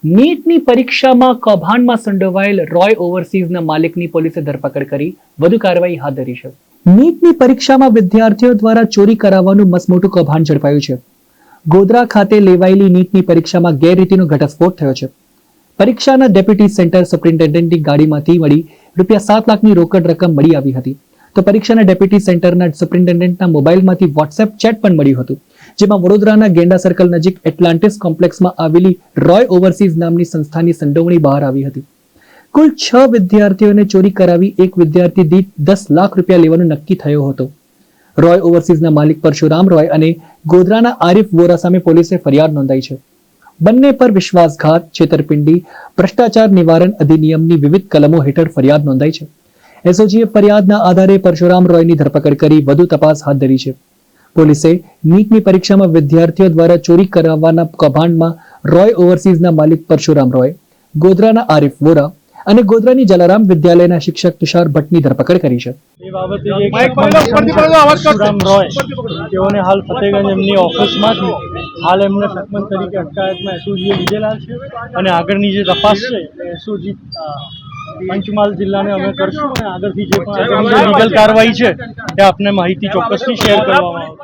નીટની પરીક્ષામાં કૌભાંડમાં સંડોવાયેલ રોય ઓવરસીઝના માલિકની પોલીસે ધરપકડ કરી વધુ કાર્યવાહી હાથ ધરી છે. નીટની પરીક્ષામાં વિદ્યાર્થીઓ દ્વારા ચોરી કરાવવાનું મસમોટું કૌભાંડ ઝડપાયું છે. ગોધરા ખાતે લેવાયેલી નીટની પરીક્ષામાં ગેરરીતિનો ઘટસ્ફોટ થયો છે. પરીક્ષાના ડેપ્યુટી સેન્ટર સુપ્રિન્ટેન્ડન્ટની ગાડીમાંથી મળી ₹7 લાખની રોકડ રકમ મળી આવી હતી. તો પરીક્ષાના ડેપ્યુટી સેન્ટરના સુપ્રિન્ટેન્ડન્ટના મોબાઈલમાંથી વોટ્સએપ ચેટ પણ મળ્યું હતું, જેમાં વડોદરાના ગેંડા સર્કલ નજીક એટલાન્ટિસ કોમ્પ્લેક્સમાં આવેલી રોય ઓવરસીઝ નામની સંસ્થાની સંડોવણી બહાર આવી હતી. કુલ 6 વિદ્યાર્થીઓને ચોરી કરાવી એક વિદ્યાર્થી દીઠ ₹10 લાખ લેવાનું નક્કી થયો હતો. રોય ઓવરસીઝના માલિક પરશુરામ રોય અને ગોધરાના આરિફ વોરા સામે પોલીસે ફરિયાદ નોંધાઈ છે. બંને પર વિશ્વાસઘાત, છેતરપિંડી, ભ્રષ્ટાચાર નિવારણ અધિનિયમની વિવિધ કલમો હેઠળ ફરિયાદ નોંધાઈ છે. એસઓજીએ ફરિયાદના આધારે પરશુરામ રોયની ધરપકડ કરી વધુ તપાસ હાથ ધરી છે. પોલીસે નીટની પરીક્ષામાં વિદ્યાર્થીઓ દ્વારા ચોરી કરાવવાના કૌભાંડમાં રોય ઓવરસીઝના માલિક પરશુરામ રોય, ગોધરાના આરિફ વોરા અને ગોધરાની જલારામ વિદ્યાલયના શિક્ષક તુષાર ભટ્ટની ધરપકડ કરી છે. એ બાબતે પરશુરામ રોય તેઓને હાલ ફતેગંજ એમની ઓફિસમાંથી હાલ એમને સકમન તરીકે અટકાયતમાં એસઓજીએ લીધેલા છે અને આગળની જે તપાસ છે એસઓજી પંચમહાલ જિલ્લાને અમે કરશું અને આગળથી જે પણ લીગલ કાર્યવાહી છે તે આપને માહિતી ચોક્કસથી શેર કરવામાં આવશે.